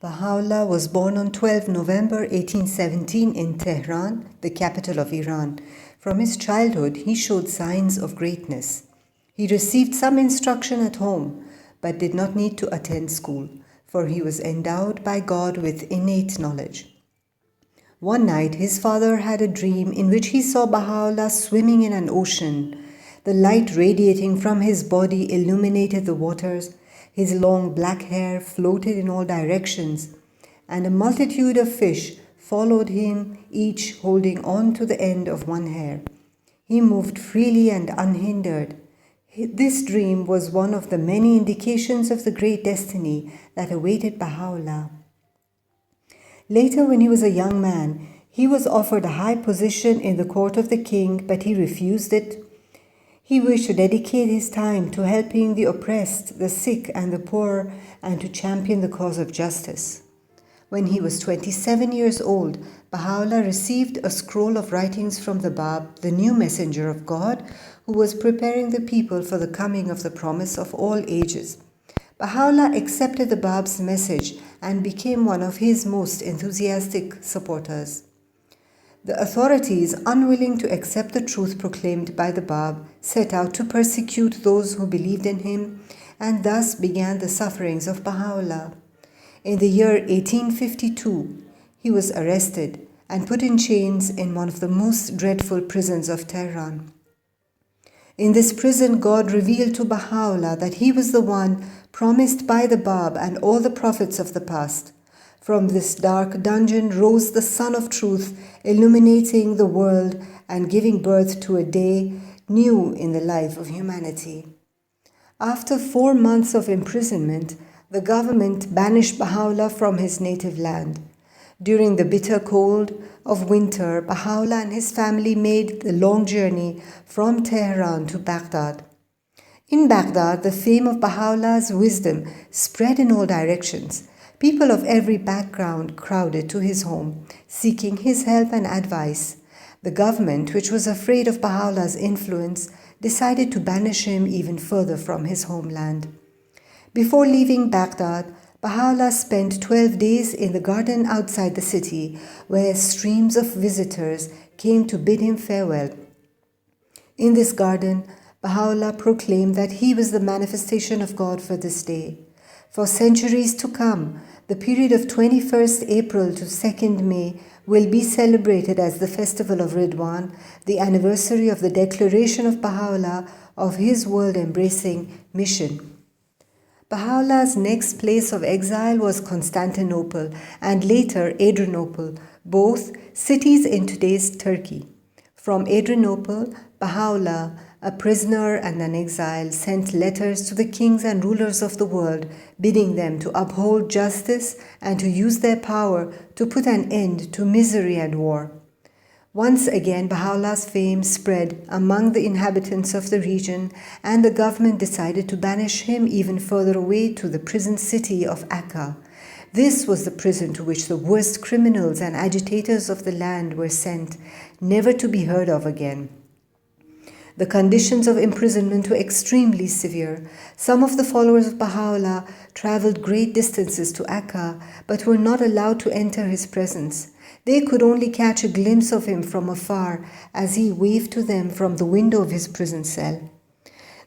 Baha'u'llah was born on 12 November 1817 in Tehran, the capital of Iran. From his childhood, he showed signs of greatness. He received some instruction at home, but did not need to attend school, for he was endowed by God with innate knowledge. One night, his father had a dream in which he saw Baha'u'llah swimming in an ocean. The light radiating from his body illuminated the waters. His long black hair floated in all directions, and a multitude of fish followed him, each holding on to the end of one hair. He moved freely and unhindered. This dream was one of the many indications of the great destiny that awaited Baha'u'llah. Later, when he was a young man, he was offered a high position in the court of the king, but he refused it. He wished to dedicate his time to helping the oppressed, the sick, and the poor, and to champion the cause of justice. When he was 27 years old, Baha'u'llah received a scroll of writings from the Bab, the new messenger of God, who was preparing the people for the coming of the promise of all ages. Baha'u'llah accepted the Bab's message and became one of his most enthusiastic supporters. The authorities, unwilling to accept the truth proclaimed by the Bab, set out to persecute those who believed in him, and thus began the sufferings of Baha'u'llah. In the year 1852, he was arrested and put in chains in one of the most dreadful prisons of Tehran. In this prison, God revealed to Baha'u'llah that he was the one promised by the Bab and all the prophets of the past. From this dark dungeon rose the Sun of Truth, illuminating the world and giving birth to a day new in the life of humanity. After 4 months of imprisonment, the government banished Baha'u'llah from his native land. During the bitter cold of winter, Baha'u'llah and his family made the long journey from Tehran to Baghdad. In Baghdad, the fame of Baha'u'llah's wisdom spread in all directions. People of every background crowded to his home, seeking his help and advice. The government, which was afraid of Baha'u'llah's influence, decided to banish him even further from his homeland. Before leaving Baghdad, Baha'u'llah spent 12 days in the garden outside the city, where streams of visitors came to bid him farewell. In this garden, Baha'u'llah proclaimed that he was the manifestation of God for this day. For centuries to come, the period of 21st April to 2nd May will be celebrated as the Festival of Ridwan, the anniversary of the declaration of Baha'u'llah of his world-embracing mission. Baha'u'llah's next place of exile was Constantinople and later Adrianople, both cities in today's Turkey. From Adrianople, Baha'u'llah, a prisoner and an exile, sent letters to the kings and rulers of the world, bidding them to uphold justice and to use their power to put an end to misery and war. Once again, Baha'u'llah's fame spread among the inhabitants of the region, and the government decided to banish him even further away to the prison city of Akka. This was the prison to which the worst criminals and agitators of the land were sent, never to be heard of again. The conditions of imprisonment were extremely severe. Some of the followers of Baha'u'llah traveled great distances to Akka, but were not allowed to enter his presence. They could only catch a glimpse of him from afar as he waved to them from the window of his prison cell.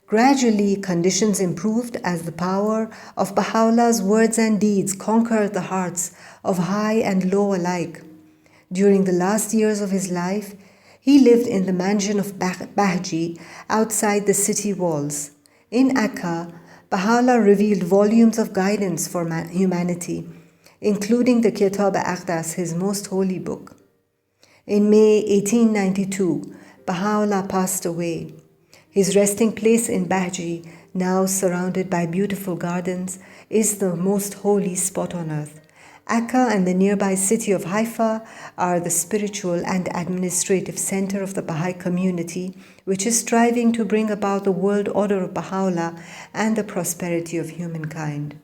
Gradually, conditions improved as the power of Baha'u'llah's words and deeds conquered the hearts of high and low alike. During the last years of his life, he lived in the mansion of Bahji outside the city walls. In Akka, Baha'u'llah revealed volumes of guidance for humanity, including the Kitab-i-Aqdas, his most holy book. In May 1892, Baha'u'llah passed away. His resting place in Bahji, now surrounded by beautiful gardens, is the most holy spot on earth. Akka and the nearby city of Haifa are the spiritual and administrative center of the Baha'i community, which is striving to bring about the world order of Baha'u'llah and the prosperity of humankind.